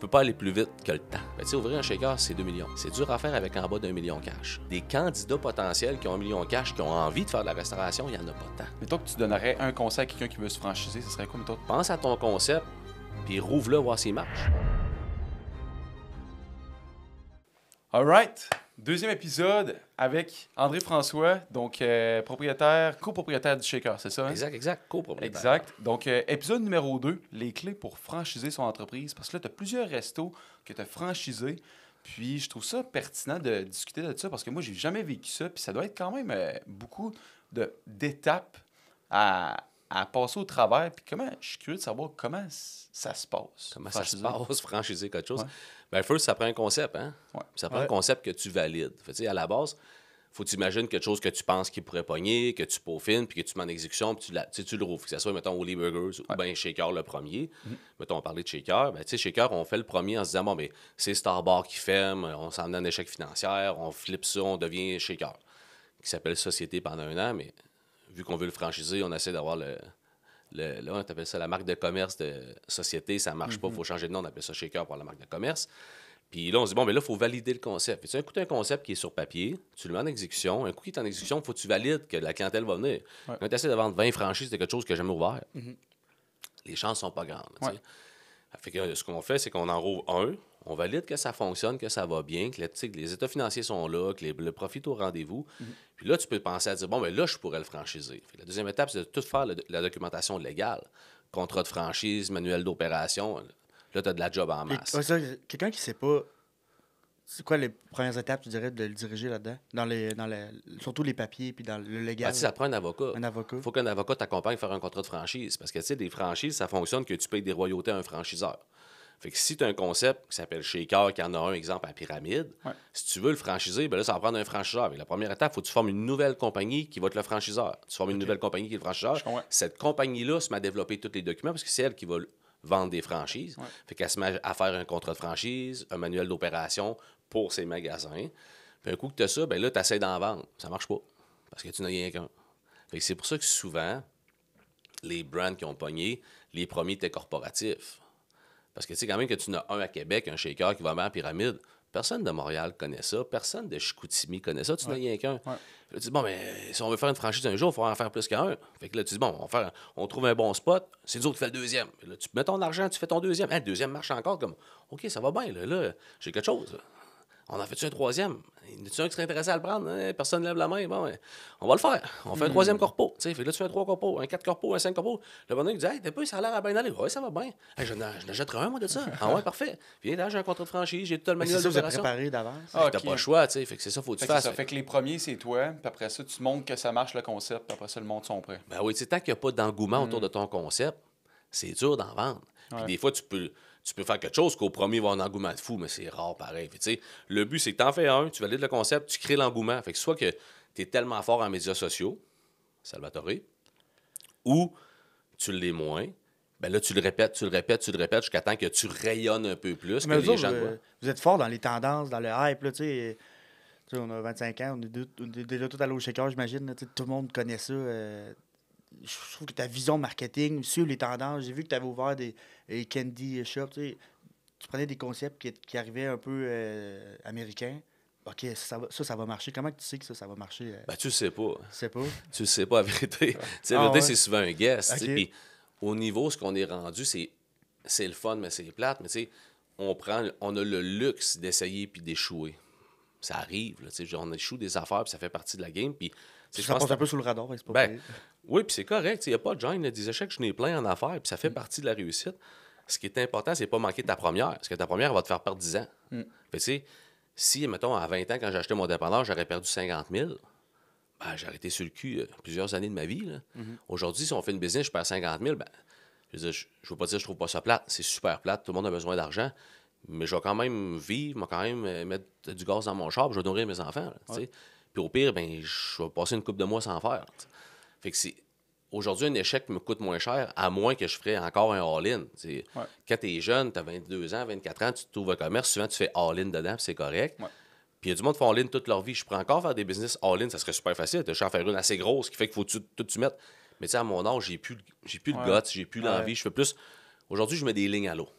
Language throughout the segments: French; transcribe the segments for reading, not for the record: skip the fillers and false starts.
peux pas aller plus vite que le temps. Ben, tu sais, ouvrir un shaker, c'est 2 millions. C'est dur à faire avec en bas d'1 million cash. Des candidats potentiels qui ont 1 million cash, qui ont envie de faire de la restauration, il n'y en a pas tant. Mettons que tu donnerais un conseil à quelqu'un qui veut se franchiser, ce serait quoi, mettons? Pense à ton concept, puis rouvre-le, voir s'il marche. All right. Deuxième épisode avec André-François, donc copropriétaire du Shaker, c'est ça? Hein? Exact. Copropriétaire. Exact. Donc, épisode numéro 2, les clés pour franchiser son entreprise. Parce que là, tu as plusieurs restos que tu as franchisés. Puis, je trouve ça pertinent de discuter de ça parce que moi, j'ai jamais vécu ça. Puis, ça doit être quand même beaucoup d'étapes à passer au travers. Puis, je suis curieux de savoir comment ça se passe. Comment ça se passe, franchiser quelque chose? Ouais. Ben, first, ça prend un concept, hein? Ouais. Ça prend un concept que tu valides. Fait, à la base, faut que tu imagines quelque chose que tu penses qu'il pourrait pogner, que tu peaufines, puis que tu mets en exécution, puis tu le rouvres. Que ce soit, mettons, Oli Burgers ou bien Shaker le premier. Mettons, on parlait de Shaker. Ben, tu sais, Shaker, on fait le premier en se disant, bon, ben, c'est Starbar qui ferme, on s'en met en échec financier, on flippe ça, on devient Shaker, qui s'appelle Société pendant 1 an, mais vu qu'on veut le franchiser, on essaie d'avoir là, on appelle ça la marque de commerce de société, ça marche pas, il faut changer de nom, on appelle ça Shaker pour la marque de commerce. Puis là, on se dit, bon, mais là, il faut valider le concept. Tu as un concept qui est sur papier, tu le mets en exécution. Un coup qui est en exécution, il faut que tu valides que la clientèle va venir. Ouais. Quand tu essaies de vendre 20 franchises de quelque chose que j'ai jamais ouvert, les chances sont pas grandes. Ouais. Fait que, ce qu'on fait, c'est qu'on en rouvre un, on valide que ça fonctionne, que ça va bien, que les états financiers sont là, que le profit est au rendez-vous. Puis là, tu peux penser à dire, bon, ben là, je pourrais le franchiser. Fait que la deuxième étape, c'est de tout faire la documentation légale. Contrat de franchise, manuel d'opération. Là, tu as de la job en masse. Quelqu'un qui ne sait pas, c'est quoi les premières étapes, tu dirais, de le diriger là-dedans? Surtout les papiers, puis dans le légal. Ben, ça prend un avocat. Un avocat. Il faut qu'un avocat t'accompagne à faire un contrat de franchise. Parce que, tu sais, des franchises, ça fonctionne que tu payes des royautés à un franchiseur. Fait que si tu as un concept qui s'appelle Shaker, qui en a un exemple à Pyramide, si tu veux le franchiser, ben là, ça va prendre un franchiseur. Mais la première étape, il faut que tu formes une nouvelle compagnie qui va être le franchiseur. Tu formes une nouvelle compagnie qui est le franchiseur. Cette compagnie-là se met à développer tous les documents parce que c'est elle qui va vendre des franchises. Fait qu'elle se met à faire un contrat de franchise, un manuel d'opération pour ses magasins. Puis un coup que tu as ça, ben là, tu essaies d'en vendre. Ça marche pas parce que tu n'as rien qu'un. Fait que c'est pour ça que souvent, les brands qui ont pogné, les premiers étaient corporatifs. Parce que tu sais, quand même que tu en as un à Québec, un Shaker qui va vendre en Pyramide, personne de Montréal connaît ça, personne de Chicoutimi connaît ça, tu n'as rien qu'un. Là, tu dis, bon, mais si on veut faire une franchise un jour, il faut en faire plus qu'un. Fait que là, tu dis, bon, on trouve un bon spot, c'est nous autres qui fait le deuxième. Là, tu mets ton argent, tu fais ton deuxième. Le deuxième marche encore comme, OK, ça va bien, là j'ai quelque chose. Là. On en fait-tu un troisième? Y en a-tu un qui serait intéressé à le prendre? Personne ne lève la main. Bon, on va le faire. On fait un troisième corpo. Fait que là, tu fais un 3 corpos, un 4 corpos, un 5 corpos. Le bonhomme, il dit, hey, t'es pas, ça a l'air à bien aller. Ouais, ça va bien. Hey, je n'achèterai un, moi, de ça. Ah ouais, parfait. Puis là, j'ai un contrat de franchise, j'ai tout le manuel C'est ça, vous êtes d'opération. préparé d'avance. T'as pas le choix, tu sais. Fait que c'est ça, faut que tu fasses. Fait que les premiers, c'est toi. Puis après ça, tu montres que ça marche le concept. Puis après ça, le monde sont prêts. Ben oui, tu sais, tant qu'il n'y a pas d'engouement autour de ton concept, c'est dur d'en vendre. Puis des fois, tu peux faire quelque chose qu'au premier, il va y avoir un engouement de fou, mais c'est rare pareil. Fait, tu sais, le but, c'est que tu en fais un, tu valides le concept, tu crées l'engouement. Fait que soit que tu es tellement fort en médias sociaux, Salvatore, ou tu l'es moins, ben là, tu le répètes jusqu'à temps que tu rayonnes un peu plus, Mais que les gens te voient. vous êtes fort dans les tendances, dans le hype, là, tu sais. Tu sais, on a 25 ans, on est déjà tout allé au Shaker, j'imagine. Là, tout le monde connaît ça. Je trouve que ta vision marketing, suivre les tendances, j'ai vu que tu avais ouvert des candy shops. Tu prenais des concepts qui arrivaient un peu américains. OK, ça va marcher. Comment tu sais que ça va marcher? Ben, tu le sais pas. Tu sais pas? Tu le sais pas, la vérité. La vérité, c'est souvent un guess. OK. Puis au niveau, ce qu'on est rendu, c'est le fun, mais c'est plate. Mais tu sais, on a le luxe d'essayer puis d'échouer. Ça arrive. Là, on échoue des affaires, puis ça fait partie de la game. Puis Ça passe un peu sous le radar, c'est pas ben, pire. oui, puis c'est correct. Il n'y a pas de gêne. Des échecs, je n'ai plein en affaires, puis ça fait partie de la réussite. Ce qui est important, c'est pas manquer ta première. Parce que ta première, elle va te faire perdre 10 ans. Fait tu sais, si, mettons, à 20 ans, quand j'ai acheté mon dépanneur, j'aurais perdu 50 000, ben, j'ai arrêté sur le cul plusieurs années de ma vie. Là. Aujourd'hui, si on fait une business, je perds 50 000, ben, je ne veux pas dire que je trouve pas ça plate. C'est super plate. Tout le monde a besoin d'argent. Mais je vais quand même vivre, je vais quand même mettre du gaz dans mon char, puis je vais nourrir mes enfants. Là, puis au pire, ben, je vais passer une couple de mois sans faire. T'sais. Fait que c'est... Aujourd'hui, un échec me coûte moins cher, à moins que je ferais encore un all-in. Quand tu es jeune, tu as 22 ans, 24 ans, tu trouves un commerce, souvent tu fais all-in dedans, puis c'est correct. Puis il y a du monde qui font all-in toute leur vie. Je pourrais encore faire des business all-in, ça serait super facile. Je vais en faire une assez grosse, qui fait qu'il faut tout tu mettre. Mais tu sais, à mon âge, j'ai plus le guts, j'ai plus l'envie. Je fais plus... Aujourd'hui, je mets des lignes à l'eau.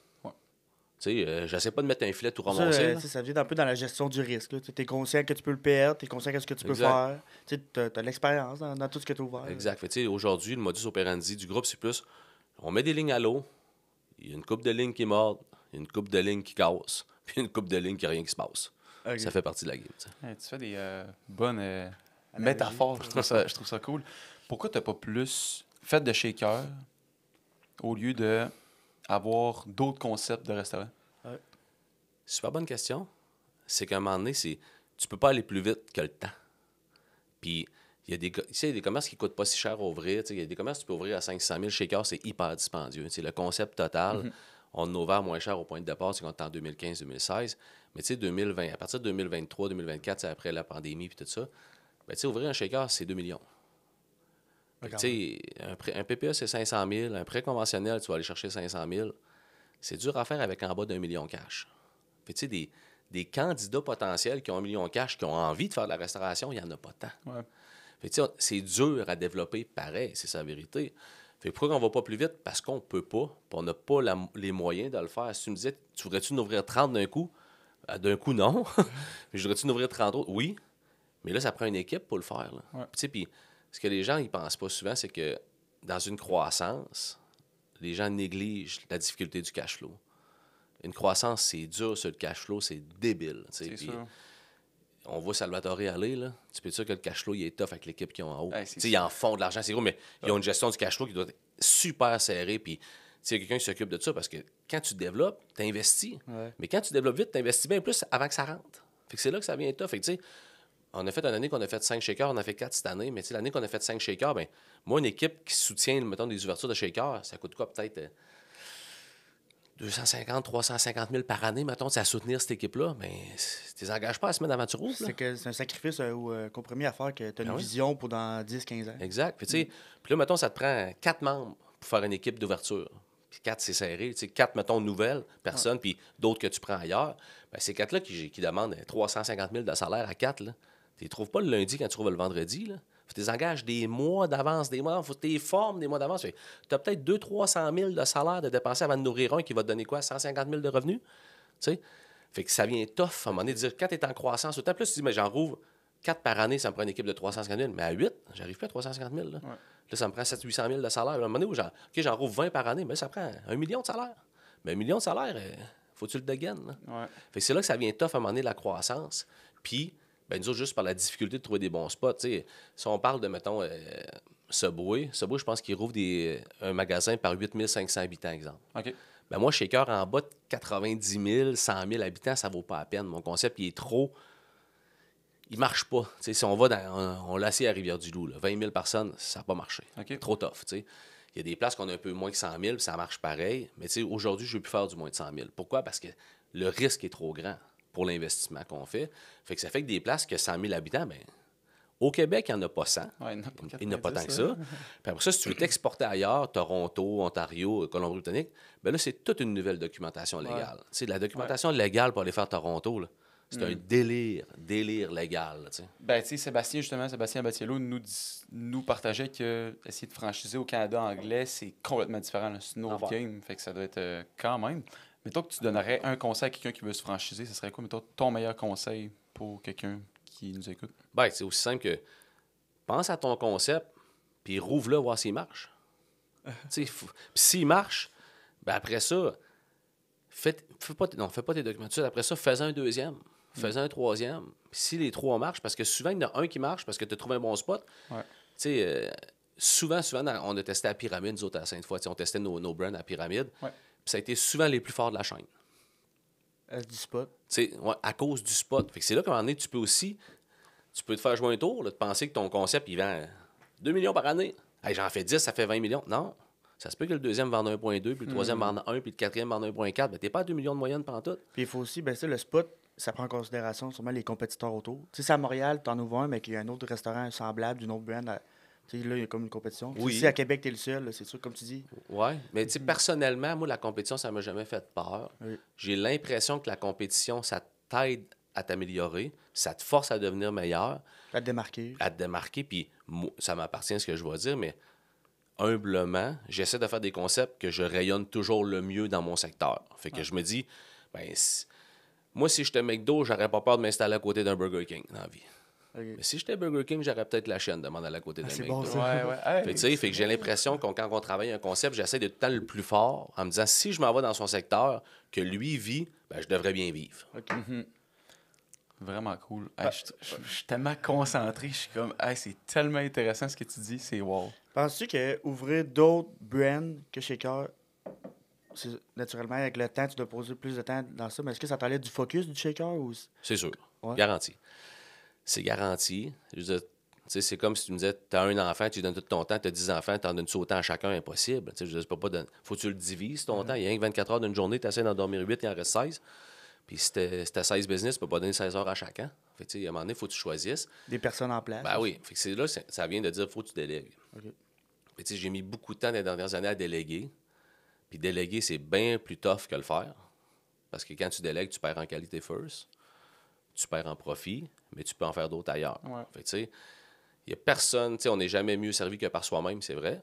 J'essaie pas de mettre un filet tout Ça, ramassé. ça vient un peu dans la gestion du risque. Tu es conscient que tu peux le perdre, tu es conscient de ce que tu peux faire. Tu as de l'expérience dans tout ce que tu as ouvert. Exact. Aujourd'hui, le modus operandi du groupe, c'est plus on met des lignes à l'eau, il y a une coupe de lignes qui mordent, il y a une coupe de lignes qui cassent, puis une coupe de lignes qui n'a rien qui se passe. Okay. Ça fait partie de la game. Hey, tu fais des bonnes métaphores. Je trouve ça cool. Pourquoi tu n'as pas plus fait de shaker au lieu d'avoir d'autres concepts de restaurant? Super bonne question. C'est qu'à un moment donné, tu peux pas aller plus vite que le temps. Puis, il y a des commerces qui ne coûtent pas si cher à ouvrir. Il y a des commerces que tu peux ouvrir à 500 000. Shaker, c'est hyper dispendieux. Le concept total, on a ouvert moins cher au point de départ, c'est qu'on est en 2015-2016. Mais 2020, à partir de 2023-2024, c'est après la pandémie et tout ça, ouvrir un shaker, c'est 2 millions. Un PPE, c'est 500 000. Un prêt conventionnel, tu vas aller chercher 500 000. C'est dur à faire avec en bas d'1 million cash. Fait des candidats potentiels qui ont 1 million cash, qui ont envie de faire de la restauration, il n'y en a pas tant. Ouais. Fait c'est dur à développer pareil, c'est sa vérité. Fait pourquoi on ne va pas plus vite? Parce qu'on ne peut pas, puis on n'a pas les moyens de le faire. Si tu me disais, tu voudrais-tu en ouvrir 30 d'un coup? D'un coup, non. Je voudrais-tu en ouvrir 30 autres? Oui. Mais là, ça prend une équipe pour le faire. Ouais. Puis ce que les gens ne pensent pas souvent, c'est que dans une croissance, les gens négligent la difficulté du cash flow. Une croissance, c'est dur sur le cash flow, c'est débile. C'est sûr. On voit Salvatore aller, là. Tu peux te dire que le cash flow, il est tough avec l'équipe qu'ils ont en haut. Hey, ils en font de l'argent, c'est gros, mais ils ont une gestion du cash flow qui doit être super serrée. Puis, il y a quelqu'un qui s'occupe de ça parce que quand tu développes, tu investis. Ouais. Mais quand tu développes vite, tu investis bien plus avant que ça rentre. Fait que c'est là que ça vient tough. Fait que, on a fait une année qu'on a fait 5 shakers, on a fait 4 cette année, mais l'année qu'on a fait 5 shakers, ben moi, une équipe qui soutient, mettons, des ouvertures de shakers, ça coûte quoi, peut-être 250, 350 000 par année, mettons, à soutenir cette équipe-là, mais tu les engages pas à se mettre avant tu rouvres. C'est un sacrifice ou compromis à faire que tu as une vision pour dans 10-15 ans. Exact. Puis là, mettons, ça te prend 4 membres pour faire une équipe d'ouverture. Puis 4, c'est serré. 4, mettons, nouvelles personnes, puis d'autres que tu prends ailleurs. Ben, ces 4-là qui demandent 350 000 de salaire à 4, tu ne les trouves pas le lundi quand tu trouves le vendredi. Là. Tu les engages des mois d'avance, il faut que tu les formes des mois d'avance. Tu as peut-être 200-300 000 de salaire de dépenser avant de nourrir un qui va te donner quoi, 150 000 de revenus? T'sais? Fait que ça vient tough à un moment donné de dire, quand tu es en croissance, autant plus tu dis, mais j'en rouvre 4 par année, ça me prend une équipe de 350 000. Mais à 8, j'arrive plus à 350 000. Là, ça me prend 700-800 000 de salaire. À un moment donné où j'en rouvre 20 par année, mais ça prend 1 million de salaire. Mais 1 million de salaire, faut que tu le dégaines. Là. Ouais. Fait que c'est là que ça vient tough à un moment donné, la croissance. Puis, nous autres, juste par la difficulté de trouver des bons spots. Si on parle de, mettons, Subway, je pense qu'il rouvre un magasin par 8 500 habitants, exemple. OK. Moi, Shaker, en bas de 90 000, 100 000 habitants, ça vaut pas la peine. Mon concept, il est trop... Il marche pas. Si on va on l'a essayé à Rivière-du-Loup, 20 000 personnes, ça n'a pas marché. Okay. Trop tough. Il y a des places qu'on a un peu moins que 100 000, puis ça marche pareil. Mais aujourd'hui, je ne veux plus faire du moins de 100 000. Pourquoi? Parce que le risque est trop grand pour l'investissement qu'on fait. Fait que ça fait que des places que 100 000 habitants, au Québec, il n'y en a pas 100. Ouais, il n'y en a pas tant que ça. Puis après ça, si tu veux t'exporter ailleurs, Toronto, Ontario, Colombie-Britannique, là, c'est toute une nouvelle documentation légale. Ouais. La documentation légale pour aller faire Toronto, là, c'est un délire légal. Sébastien Battiello nous partageait que essayer de franchiser au Canada anglais, c'est complètement différent. Là. C'est une autre game, fait que ça doit être quand même. Mettons que tu donnerais un conseil à quelqu'un qui veut se franchiser, ce serait quoi, mettons, ton meilleur conseil pour quelqu'un qui nous écoute? C'est aussi simple que pense à ton concept, puis rouvre-le, voir s'il marche. Puis s'il marche, après ça, fais pas tes documents. Après ça, fais un deuxième, fais un troisième. Puis si les 3 marchent, parce que souvent, il y en a un qui marche parce que tu as trouvé un bon spot. Ouais. Souvent, on a testé à Pyramide, nous autres, à Sainte-Foy. On testait nos brands à Pyramide. Ouais. Puis ça a été souvent les plus forts de la chaîne. Du spot. À cause du spot. Fait que c'est là qu'à un moment donné, tu peux te faire jouer un tour, là, de penser que ton concept, il vend 2 millions par année. Hey, j'en fais 10, ça fait 20 millions. Non. Ça se peut que le deuxième vende 1,2, puis le troisième vende 1, puis le quatrième vende 1,4. Mais t'es pas à 2 millions de moyenne pendant tout. Puis il faut aussi, le spot, ça prend en considération sûrement les compétiteurs autour. Tu sais, c'est à Montréal, tu en ouvres un, mais qu'il y a un autre restaurant semblable d'une autre brand. Tu sais, là, il y a comme une compétition. Oui. Si à Québec, tu es le seul, c'est sûr, comme tu dis. Oui, mais personnellement, moi, la compétition, ça m'a jamais fait peur. Oui. J'ai l'impression que la compétition, ça t'aide à t'améliorer, ça te force à devenir meilleur. À te démarquer. Puis ça m'appartient ce que je vais dire, mais humblement, j'essaie de faire des concepts que je rayonne toujours le mieux dans mon secteur. Fait que je me dis, ben, moi, si j'étais McDo, j'aurais pas peur de m'installer à côté d'un Burger King dans la vie. OK. Mais si j'étais Burger King, j'aurais peut-être la chaîne de m'en aller à côté d'un c'est McDo. bon, ça. Ouais. Hey, Fait que, fait que j'ai l'impression que quand on travaille un concept, j'essaie d'être tout le temps le plus fort en me disant, si je m'en vais dans son secteur, que lui vit, ben, je devrais bien vivre. OK. Vraiment cool. Hey, je suis tellement concentré. Je suis comme, hey, c'est tellement intéressant ce que tu dis. C'est wow. Penses-tu que ouvrir d'autres brands que Shaker, naturellement, avec le temps, tu dois poser plus de temps dans ça, mais est-ce que ça t'enlève du focus du Shaker ou... C'est sûr. Ouais. Garanti. C'est garanti. Je veux dire, tu sais, c'est comme si tu me disais, tu as un enfant, tu lui donnes tout ton temps, tu as 10 enfants, tu en donnes autant à chacun, impossible. Tu sais, je veux dire, peux pas donner... Faut que tu le divises ton temps. Il y a rien que 24 heures d'une journée, tu essaies d'en dormir 8, il en reste 16. Puis si tu as 16 business, tu peux pas donner 16 heures à chacun. Fait que, tu sais, à un moment donné, il faut que tu choisisses. Des personnes en place. Ben oui. Fait que c'est là, ça vient de dire, faut que tu délègues. OK. Puis, tu sais, j'ai mis beaucoup de temps dans les dernières années à déléguer. Puis déléguer, c'est bien plus tough que le faire. Parce que quand tu délègues, tu perds en qualité first. Tu perds en profit, mais tu peux en faire d'autres ailleurs. Ouais. Fait que, tu sais, il n'y a personne, tu sais, on n'est jamais mieux servi que par soi-même, c'est vrai.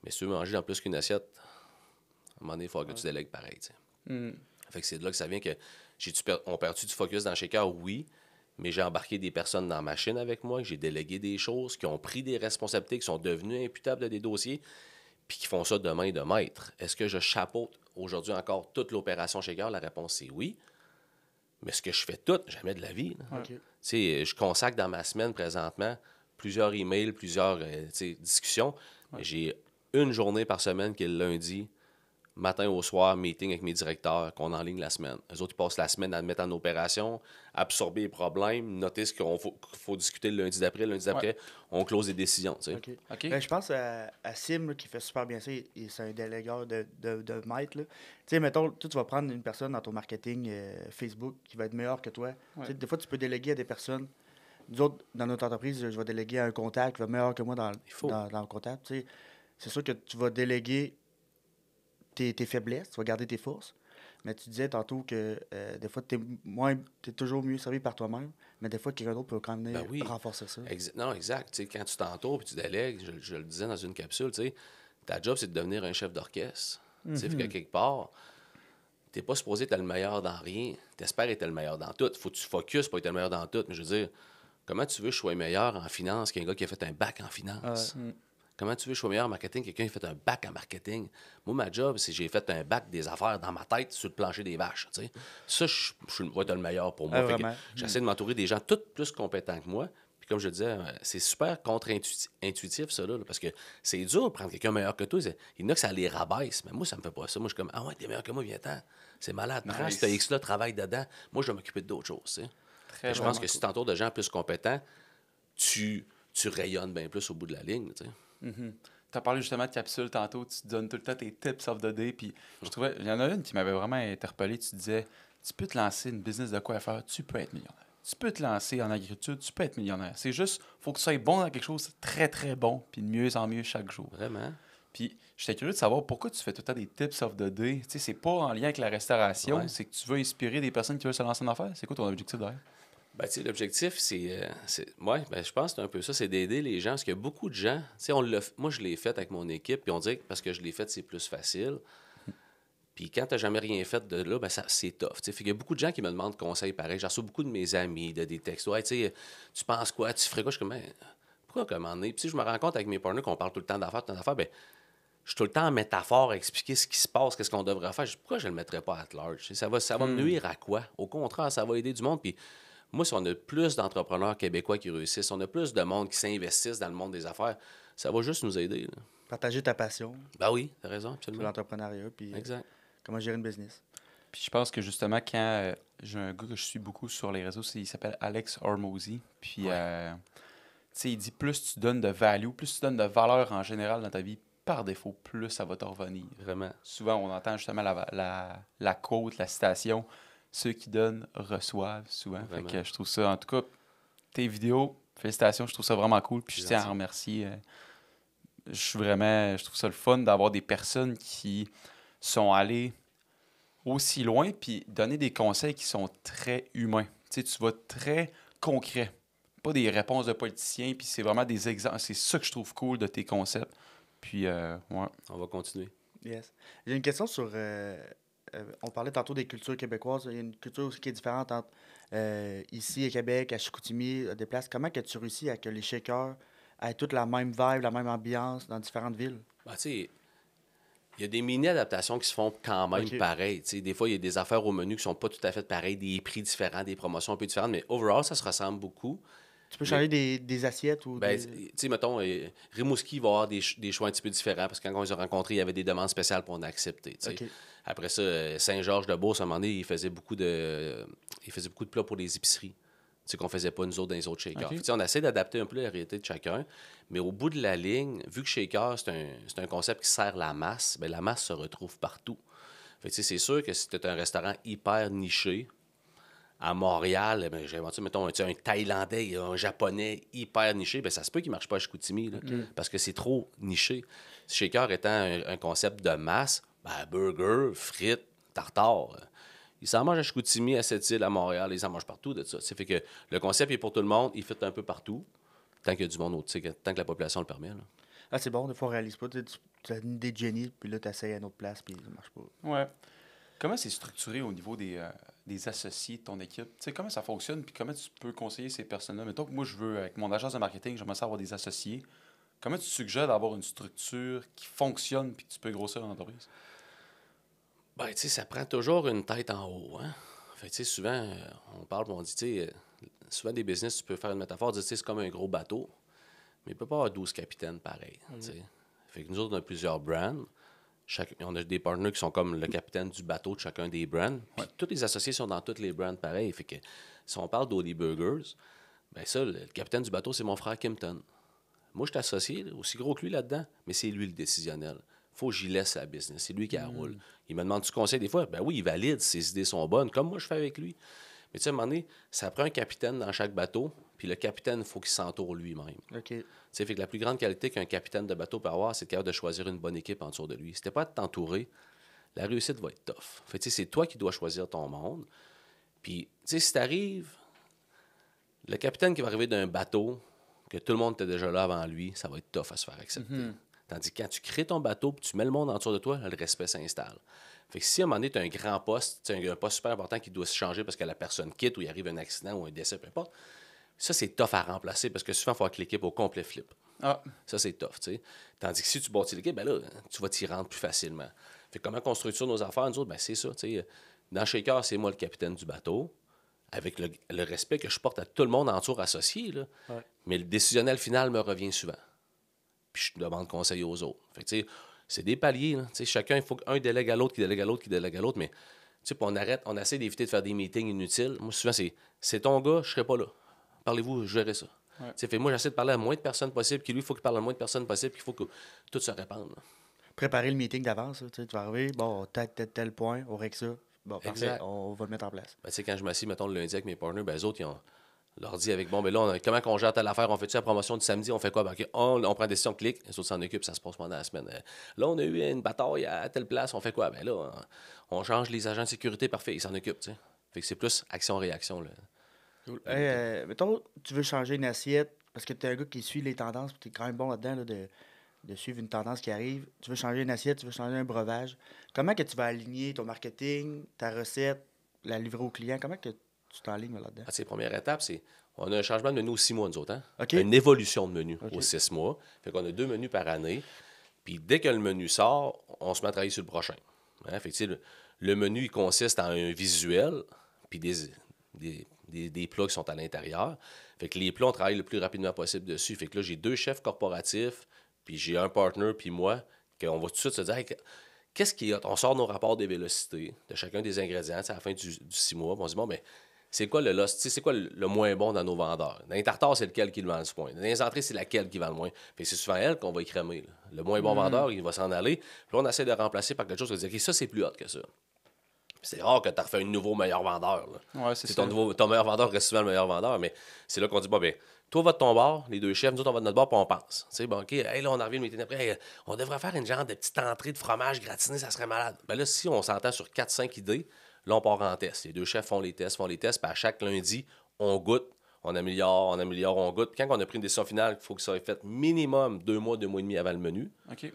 Mais si tu veux manger dans plus qu'une assiette, à un moment donné, il faut que tu délègues pareil, tu sais. Fait que c'est de là que ça vient que on perd-tu du focus dans Shaker? Oui, mais j'ai embarqué des personnes dans ma chaîne avec moi, j'ai délégué des choses, qui ont pris des responsabilités, qui sont devenues imputables de des dossiers, puis qui font ça de main de maître. Est-ce que je chapeaute aujourd'hui encore toute l'opération Shaker? La réponse, c'est oui. Mais ce que je fais tout, jamais de la vie. OK. Tu sais, je consacre dans ma semaine présentement plusieurs emails, plusieurs discussions. Mais j'ai une journée par semaine qui est le lundi, matin au soir, meeting avec mes directeurs, qu'on enligne la semaine. Les autres, ils passent la semaine à mettre en opération, absorber les problèmes, noter ce qu'il faut discuter le lundi d'après. Le lundi d'après, on close des décisions. Tu sais. OK. OK. Ben, je pense à Sim là, qui fait super bien ça. C'est un délégueur de maître. Tu sais, mettons, tu vas prendre une personne dans ton marketing Facebook qui va être meilleure que toi. Ouais. Tu sais, des fois, tu peux déléguer à des personnes. Nous autres, dans notre entreprise, je vais déléguer à un comptable qui va être meilleur que moi dans le comptable. Tu sais, c'est sûr que tu vas déléguer tes faiblesses, tu vas garder tes forces. Mais tu disais tantôt que des fois, tu es toujours mieux servi par toi-même, mais des fois, quelqu'un d'autre peut quand même venir renforcer ça. Non, exact. Tu sais, quand tu t'entoures et tu délègues, je le disais dans une capsule, tu sais, ta job, c'est de devenir un chef d'orchestre. Tu sais, fait que quelque part, tu n'es pas supposé être le meilleur dans rien. Tu espères être le meilleur dans tout. Faut que tu focuses pour être le meilleur dans tout. Mais je veux dire, comment tu veux que je sois meilleur en finance qu'un gars qui a fait un bac en finance? Comment tu veux que je sois meilleur en marketing que quelqu'un qui a fait un bac en marketing? Moi, ma job, c'est que j'ai fait un bac des affaires dans ma tête sur le plancher des vaches. Tu sais. Ça, je vais être le meilleur pour moi. Fait que j'essaie de m'entourer des gens tous plus compétents que moi. Puis comme je disais, c'est super contre-intuitif, ça, là, parce que c'est dur de prendre quelqu'un meilleur que toi. Il y en a que ça les rabaisse. Mais moi, ça me fait pas ça. Moi, je suis comme, ah ouais, t'es meilleur que moi, viens-t'en. C'est malade. Prends ce X-là, travaille dedans. Moi, je vais m'occuper d'autres choses. Tu sais. Je pense que si tu t'entoures de gens plus compétents, tu rayonnes bien plus au bout de la ligne. Tu sais. Tu as parlé justement de capsule tantôt, tu te donnes tout le temps tes tips of the day. Puis je trouvais, il y en a une qui m'avait vraiment interpellé. Tu disais, tu peux te lancer une business de coiffeur, tu peux être millionnaire. Tu peux te lancer en agriculture, tu peux être millionnaire. C'est juste, il faut que tu sois bon dans quelque chose de très, très bon, puis de mieux en mieux chaque jour. Vraiment. Puis j'étais curieux de savoir pourquoi tu fais tout le temps des tips of the day. Tu sais, c'est pas en lien avec la restauration, c'est que tu veux inspirer des personnes qui veulent se lancer en affaires. C'est quoi ton objectif derrière? Ben, tu sais, l'objectif, je pense que c'est un peu ça, c'est d'aider les gens. Parce qu'il y a beaucoup de gens, tu sais, moi, je l'ai fait avec mon équipe, puis on dit que parce que je l'ai fait, c'est plus facile. Puis quand tu n'as jamais rien fait de là, ben c'est tough. Fait qu'il y a beaucoup de gens qui me demandent conseils pareil. J'en reçois beaucoup de mes amis, des textos. Hey, tu sais, tu penses quoi? Tu ferais quoi? Je suis comme, pourquoi commander? Puis je me rends compte avec mes partners qu'on parle tout le temps d'affaires, ben, je suis tout le temps en métaphore à expliquer ce qui se passe, qu'est-ce qu'on devrait faire. Pourquoi je ne le mettrais pas à large? Ça va me nuire à quoi? Au contraire, ça va aider du monde. Puis moi, si on a plus d'entrepreneurs québécois qui réussissent, si on a plus de monde qui s'investissent dans le monde des affaires, ça va juste nous aider. Là. Partager ta passion. Ben oui, t'as raison, Sur absolument. l'entrepreneuriat, puis Exact. comment gérer une business. Puis je pense que justement, quand j'ai un gars que je suis beaucoup sur les réseaux, il s'appelle Alex Hormozy. Puis, tu sais, il dit plus tu donnes de value, plus tu donnes de valeur en général dans ta vie, par défaut, plus ça va te revenir. Vraiment. Souvent, on entend justement la quote, la citation. Ceux qui donnent reçoivent souvent. Fait que je trouve ça, en tout cas, tes vidéos, félicitations, je trouve ça vraiment cool. Puis je tiens à remercier. Je trouve ça le fun d'avoir des personnes qui sont allées aussi loin puis donner des conseils qui sont très humains. Tu sais, tu vas très concret. pas des réponses de politiciens, puis c'est vraiment des exemples. C'est ça que je trouve cool de tes concepts. Puis, ouais. On va continuer. Yes. J'ai une question sur. On parlait tantôt des cultures québécoises. Il y a une culture aussi qui est différente entre ici à Québec, à Chicoutimi, à des places. Comment que tu réussis à que les shakers aient toute la même vibe, la même ambiance dans différentes villes? Ben, tu sais, il y a des mini-adaptations qui se font quand même pareil. Tu sais, des fois, il y a des affaires au menu qui sont pas tout à fait pareilles, des prix différents, des promotions un peu différentes, mais overall, ça se ressemble beaucoup. Tu peux changer des assiettes ou Ben, des... tu sais, mettons, Rimouski va avoir des choix un petit peu différents parce que quand on les a rencontrés, il y avait des demandes spéciales pour on a accepté. Tu sais. OK. Après ça, Saint-Georges-de-Beauce, à un moment donné, il faisait beaucoup de plats pour les épiceries. Tu sais, qu'on faisait pas nous autres dans les autres shakers. OK. Tu sais, on essaie d'adapter un peu la réalité de chacun, mais au bout de la ligne, vu que shaker, c'est un concept qui sert la masse, ben, la masse se retrouve partout. Fait que, tu sais, c'est sûr que si tu es un restaurant hyper niché, à Montréal, ben, j'ai inventé, mettons, un Thaïlandais, un Japonais hyper niché, ben, ça se peut qu'il ne marche pas à Chicoutimi, là, parce que c'est trop niché. Shaker étant un concept de masse, ben, burger, frites, tartare. Ils s'en mangent à Chicoutimi, à Sept-Îles, à Montréal, ils s'en mangent partout de ça. Ça fait que le concept est pour tout le monde, il fit un peu partout, tant qu'il y a du monde, tant que la population le permet. Là. Ah, c'est bon, des fois, on réalise pas. Tu as une idée de génie, puis là, tu essaies à une autre place, puis ça marche pas. Ouais. Comment c'est structuré au niveau des associés de ton équipe? Tu sais, comment ça fonctionne, puis comment tu peux conseiller ces personnes-là? Mettons que moi, je veux, avec mon agence de marketing, j'aimerais ça avoir des associés. Comment tu suggères d'avoir une structure qui fonctionne, puis que tu peux grossir l'entreprise? Ben, tu sais, ça prend toujours une tête en haut, hein? Fait tu sais, souvent, on parle, on dit, tu sais, souvent des business, tu peux faire une métaphore, dire, tu sais, c'est comme un gros bateau, mais il peut pas avoir 12 capitaines pareil, tu sais. Fait que nous autres, on a plusieurs brands. On a des partenaires qui sont comme le capitaine du bateau de chacun des brands. Puis tous les associés sont dans tous les brands pareil. Fait que si on parle d'Oli Burgers, ben ça, le capitaine du bateau, c'est mon frère Kimpton. Moi, je suis associé, aussi gros que lui là-dedans, mais c'est lui le décisionnel. Faut que j'y laisse la business. C'est lui qui la roule. Il me demande du conseil des fois. Ben oui, il valide si ses idées sont bonnes, comme moi je fais avec lui. Mais tu sais, à un moment donné, ça prend un capitaine dans chaque bateau, puis le capitaine, il faut qu'il s'entoure lui-même. OK. Tu sais, fait que la plus grande qualité qu'un capitaine de bateau peut avoir, c'est de choisir une bonne équipe en dessous de lui. Si t'es pas de t'entourer, la réussite va être tough. Fait que, tu sais, c'est toi qui dois choisir ton monde. Puis, tu sais, si t'arrives, le capitaine qui va arriver d'un bateau, que tout le monde était déjà là avant lui, ça va être tough à se faire accepter. Tandis que quand tu crées ton bateau, puis tu mets le monde en dessous de toi, le respect s'installe. Fait que si à un moment donné, tu as un grand poste, un poste super important qui doit se changer parce que la personne quitte ou il arrive un accident ou un décès, peu importe, ça, c'est tough à remplacer parce que souvent, il faut que l'équipe au complet flip. Ah, Ça, c'est tough, tu sais. Tandis que si tu bâtis l'équipe, ben là, tu vas t'y rendre plus facilement. Fait que comment on structure nos affaires, nous autres, ben c'est ça, tu sais. Dans Shaker, c'est moi le capitaine du bateau, avec le respect que je porte à tout le monde en tour associé, là. Ouais. Mais le décisionnel final me revient souvent. Puis je demande conseil aux autres. Fait que, tu sais, c'est des paliers, là. Tu sais, chacun, il faut qu'un délègue à l'autre, qui délègue à l'autre, qui délègue à l'autre, mais tu sais, puis on essaie d'éviter de faire des meetings inutiles. Moi, souvent, c'est ton gars, je serai pas là. Parlez-vous, je gérerai ça. Ouais. Tu sais, fait, moi, j'essaie de parler à le moins de personnes possible, puis lui, il faut qu'il parle à le moins de personnes possible, puis il faut que tout se répande. Là. Préparer le meeting d'avance, là, tu sais, tu vas arriver, bon, tel point, on règle ça. Bon, parfait, Exact. on va le mettre en place. Ben, tu sais, quand je m'assieds, mettons, le lundi avec mes partners, ben, eux autres, ils ont leur dit avec, bon, ben là, comment qu'on gère telle affaire, on fait-tu la promotion du samedi, on fait quoi? Ben, OK, on prend décision, clic, les autres s'en occupent, ça se passe pendant la semaine. Là, on a eu une bataille à telle place, on fait quoi? Ben là, on change les agents de sécurité, parfait, ils s'en occupent, tu sais. Fait que c'est plus action-réaction, là. Hey, mettons, tu veux changer une assiette parce que tu es un gars qui suit les tendances, tu es quand même bon là-dedans là, de suivre une tendance qui arrive. Tu veux changer une assiette, tu veux changer un breuvage. Comment que tu vas aligner ton marketing, ta recette, la livrer au client? Comment que tu t'enlignes là-dedans? Ah, première étape, c'est on a un changement de menu aux 6 mois, nous autres. Hein? OK. Une évolution de menu OK. aux 6 mois. Fait qu'on a 2 menus par année. Puis dès que le menu sort, on se met à travailler sur le prochain. Hein? Fait que, tu sais, le menu, il consiste en un visuel, puis des plats qui sont à l'intérieur. Fait que les plats, on travaille le plus rapidement possible dessus. Fait que là, j'ai 2 chefs corporatifs, puis j'ai un partner, puis moi, qu'on va tout de suite se dire, hey, qu'est-ce qu'il y a? On sort nos rapports des vélocités de chacun des ingrédients à la fin du 6 mois. On se dit, bon, ben, c'est quoi le lost? C'est quoi le moins bon dans nos vendeurs? Dans les tartares, c'est lequel qui le vend le moins? Dans les entrées, c'est laquelle qui vend le moins? Fait que c'est souvent elle qu'on va écrémer. Là. Le moins bon vendeur, il va s'en aller. Puis là, on essaie de remplacer par quelque chose qui va dire, OK, ça, c'est plus hot que ça. Puis c'est rare que tu refais un nouveau meilleur vendeur. Là. ouais, c'est ça. Ton meilleur vendeur reste souvent le meilleur vendeur, mais c'est là qu'on dit, bon, ben, toi, va de ton bord, les 2 chefs, nous autres, on va de notre bord, puis on pense. Tu sais, bon, OK, hey, là, on en revient le meeting après, hey, on devrait faire une genre de petite entrée de fromage gratiné, ça serait malade. Ben là, si on s'entend sur 4-5 idées, là, on part en test. Les 2 chefs font les tests, puis à chaque lundi, on goûte, on améliore, on goûte. Quand on a pris une décision finale, il faut que ça ait fait minimum 2 mois et demi avant le menu. OK.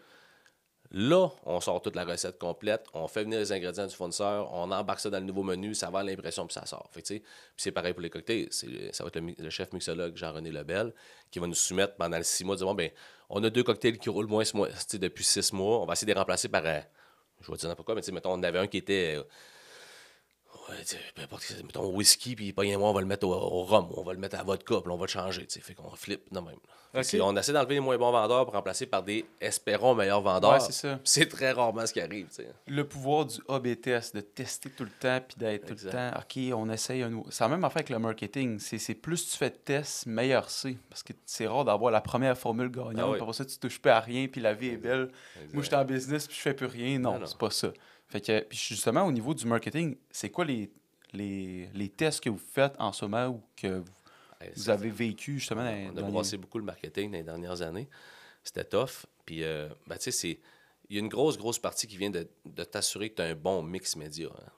Là, on sort toute la recette complète, on fait venir les ingrédients du fournisseur, on embarque ça dans le nouveau menu, ça va à l'impression puis ça sort. Fait que, puis c'est pareil pour les cocktails. Ça va être le chef mixologue Jean-René Lebel qui va nous soumettre pendant les 6 mois, dire bon, ben, on a 2 cocktails qui roulent moins depuis 6 mois, on va essayer de les remplacer par, je vais dire n'importe quoi, mais mettons, on avait un qui était, peu importe, mettons au whisky, puis pas rien moins, on va le mettre au rhum, on va le mettre à la vodka, puis on va le changer, fait qu'on flippe de même. Okay. On essaie d'enlever les moins bons vendeurs pour remplacer par des espérons meilleurs vendeurs. Ouais, c'est ça. C'est très rarement ce qui arrive. Le pouvoir du A/B test, de tester tout le temps, puis d'être tout le temps, OK, on essaye un nouveau. C'est la même affaire avec le marketing. C'est plus tu fais de tests, meilleur c'est. Parce que c'est rare d'avoir la première formule gagnante, puis après ça, tu touches plus à rien, puis la vie est belle. Exact. Moi, je suis en business, puis je fais plus rien. Non, c'est pas ça. Fait que, puis justement, au niveau du marketing, c'est quoi les tests que vous faites en ce moment ou que vous avez vécu justement on a brassé beaucoup le marketing dans les dernières années. C'était tough. Puis, tu sais, il y a une grosse partie qui vient de t'assurer que tu as un bon mix média. Hein.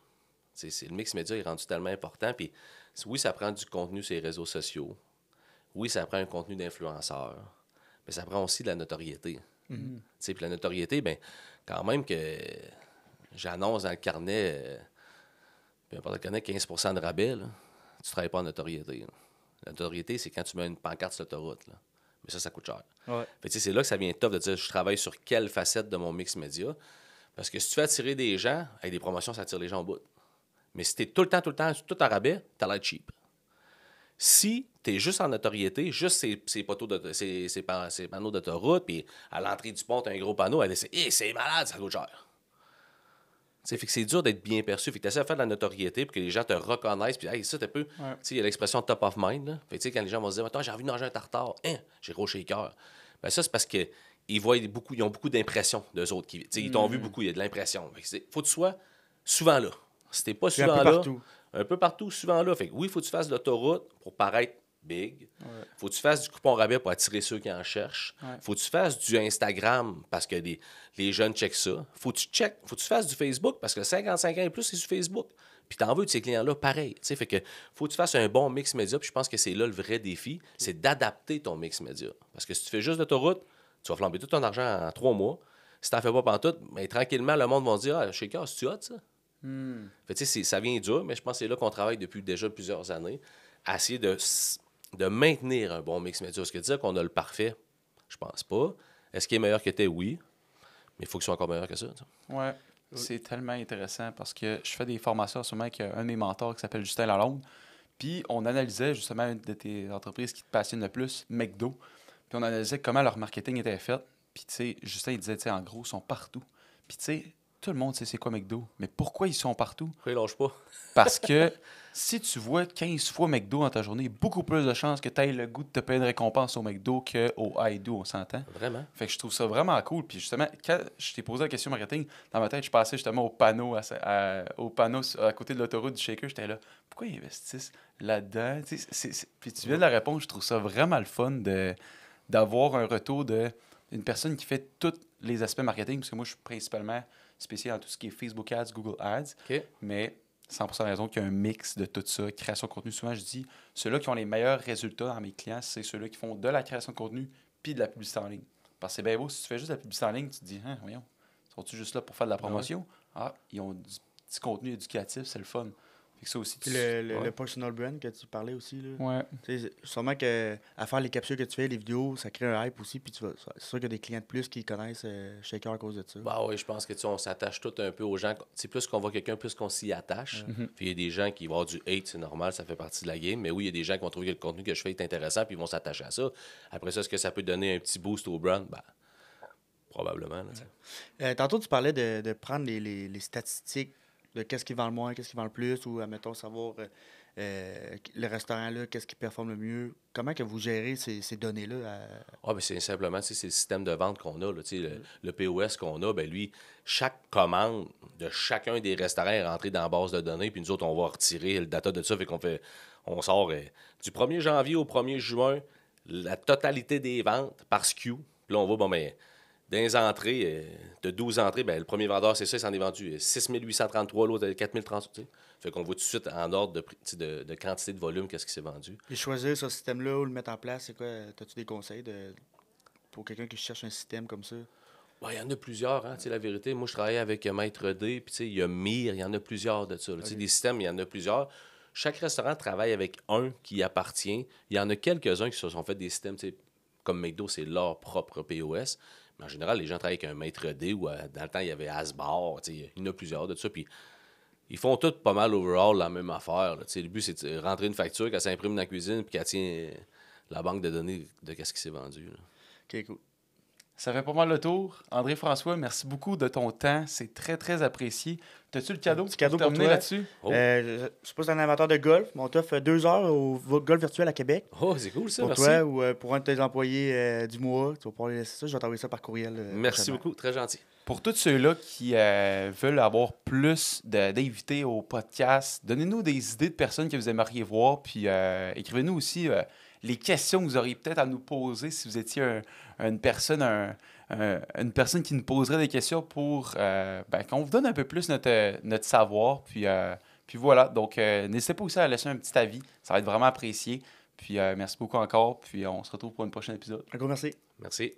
Le mix média est rendu tellement important. Puis, oui, ça prend du contenu sur les réseaux sociaux. Oui, ça prend un contenu d'influenceur. Mais ça prend aussi de la notoriété. Mm-hmm. Puis la notoriété, ben quand même que j'annonce dans le carnet, peu importe le carnet, 15% de rabais, là, tu ne travailles pas en notoriété. Là. La notoriété, c'est quand tu mets une pancarte sur l'autoroute. Là. Mais ça coûte cher. Ouais. Fait, c'est là que ça vient tough de dire je travaille sur quelle facette de mon mix média. Parce que si tu fais attirer des gens, avec des promotions, ça attire les gens au bout. Mais si tu es tout le temps, tout en rabais, tu as l'air cheap. Si tu es juste en notoriété, juste ces poteaux ces panneaux d'autoroute, puis à l'entrée du pont, tu as un gros panneau, elle dit c'est malade, ça coûte cher. Fait que c'est dur d'être bien perçu. Fait que tu essaies de faire de la notoriété pour que les gens te reconnaissent. Puis, hey, ça, tu peux. Il y a l'expression top of mind. Là. Fait que, quand les gens vont se dire, attends, j'ai envie de manger un tartare, j'ai gros shaker. Ben, ça, c'est parce qu'ils ils ont beaucoup d'impressions d'eux autres. Ils t'ont vu beaucoup, il y a de l'impression. Faut que tu sois souvent là. Si t'es pas souvent là, un peu partout, souvent là. Fait que, oui, il faut que tu fasses de l'autoroute pour paraître big. Faut que tu fasses du coupon rabais pour attirer ceux qui en cherchent. Faut que tu fasses du Instagram parce que les jeunes checkent ça. Faut que tu fasses du Facebook parce que 55 ans et plus, c'est sur Facebook. Puis t'en veux de ces clients-là, pareil. Fait que faut que tu fasses un bon mix média. Puis je pense que c'est là le vrai défi, c'est d'adapter ton mix média. Parce que si tu fais juste l'autoroute, tu vas flamber tout ton argent en 3 mois. Si t'en fais pas pantoute, mais tranquillement, le monde va se dire « Ah, shaker, c'est-tu hot, ça? » Fait ça vient dur, mais je pense que c'est là qu'on travaille depuis déjà plusieurs années à essayer de maintenir un bon mix média. Est-ce que dire qu'on a le parfait? Je pense pas. Est-ce qu'il est meilleur que t'es? Oui. Mais il faut qu'il soit encore meilleur que ça. Oui. C'est tellement intéressant parce que je fais des formations en ce moment avec un de mes mentors qui s'appelle Justin Lalonde. Puis on analysait justement une de tes entreprises qui te passionne le plus, McDo. Puis on analysait comment leur marketing était fait. Puis tu sais, Justin il disait, tu sais, en gros, ils sont partout. Puis tu sais, tout le monde sait c'est quoi McDo. Mais pourquoi ils sont partout? Pourquoi ils lâchent pas? Parce que si tu vois 15 fois McDo dans ta journée, il y a beaucoup plus de chances que tu aies le goût de te payer une récompense au McDo qu'au I-Do, on s'entend? Vraiment? Fait que je trouve ça vraiment cool. Puis justement, quand je t'ai posé la question marketing, dans ma tête, je passais justement au panneau à côté de l'autoroute du Shaker. J'étais là, pourquoi ils investissent là-dedans? Puis tu viens de la réponse, je trouve ça vraiment le fun d'avoir un retour d'une personne qui fait tous les aspects marketing, parce que moi, je suis principalement spécial dans tout ce qui est Facebook Ads, Google Ads, mais 100% raison qu'il y a un mix de tout ça, création de contenu. Souvent, je dis, ceux-là qui ont les meilleurs résultats dans mes clients, c'est ceux-là qui font de la création de contenu puis de la publicité en ligne. Parce que c'est bien beau, si tu fais juste de la publicité en ligne, tu te dis, voyons, sont-ils juste là pour faire de la promotion? Ils ont du petit contenu éducatif, c'est le fun. Fait que ça aussi, puis le personal brand que tu parlais aussi. Là. Ouais. Sûrement qu'à faire les capsules que tu fais, les vidéos, ça crée un hype aussi. Puis c'est sûr qu'il y a des clients de plus qui connaissent Shaker à cause de ça. Bah oui, je pense que on s'attache tout un peu aux gens. C'est plus qu'on voit quelqu'un, plus qu'on s'y attache. Puis il y a des gens qui vont avoir du hate, c'est normal, ça fait partie de la game. Mais oui, il y a des gens qui vont trouver que le contenu que je fais est intéressant, puis ils vont s'attacher à ça. Après ça, est-ce que ça peut donner un petit boost au brand? Ben, probablement. Là, tantôt, tu parlais de prendre les statistiques de qu'est-ce qui vend le moins, qu'est-ce qui vend le plus, ou, admettons, savoir le restaurant-là, qu'est-ce qui performe le mieux. Comment que vous gérez ces données-là? Ben c'est simplement, c'est le système de vente qu'on a. Là, le POS qu'on a, ben lui, chaque commande de chacun des restaurants est rentrée dans la base de données, puis nous autres, on va retirer le data de ça, fait on sort du 1er janvier au 1er juin, la totalité des ventes par SKU. Puis là, on va, dans les entrées, de 12 entrées, ben, le premier vendeur, c'est ça, il s'en est vendu 6 833, l'autre 4 030. Fait qu'on voit tout de suite en ordre de quantité de volume qu'est-ce qui s'est vendu. Et choisir ce système-là ou le mettre en place, c'est quoi? As-tu des conseils pour quelqu'un qui cherche un système comme ça? Il y en a plusieurs, hein, la vérité. Moi, je travaillais avec Maître D, puis il y a Mir, il y en a plusieurs de ça. Okay. Des systèmes, il y en a plusieurs. Chaque restaurant travaille avec un qui appartient. Il y en a quelques-uns qui se sont fait des systèmes, comme McDo, c'est leur propre POS. Mais en général, les gens travaillent avec un Maître D ou dans le temps, il y avait Asbar. Il y en a plusieurs de ça. Puis ils font tous pas mal overall la même affaire. Le but, c'est de rentrer une facture, qu'elle s'imprime dans la cuisine, puis qu'elle tient la banque de données de ce qui s'est vendu. Là. OK, cool. Ça fait pas mal le tour. André-François, merci beaucoup de ton temps. C'est très, très apprécié. T'as-tu le cadeau? Un petit cadeau pour terminer toi. Là-dessus? Oh. Je sais pas si t'es un amateur de golf, mais on t'offre 2 heures au golf virtuel à Québec. Oh, c'est cool ça, pour merci. toi ou pour un de tes employés du mois. Tu vas pouvoir laisser ça. Je vais t'envoyer ça par courriel. Merci beaucoup, très gentil. Pour tous ceux-là qui veulent avoir plus d'invités au podcast, donnez-nous des idées de personnes que vous aimeriez voir, puis écrivez-nous aussi les questions que vous auriez peut-être à nous poser si vous étiez une personne qui nous poserait des questions pour qu'on vous donne un peu plus notre savoir. Puis voilà, donc n'hésitez pas aussi à laisser un petit avis, ça va être vraiment apprécié. Puis merci beaucoup encore, puis on se retrouve pour un prochain épisode. Un gros merci. Merci.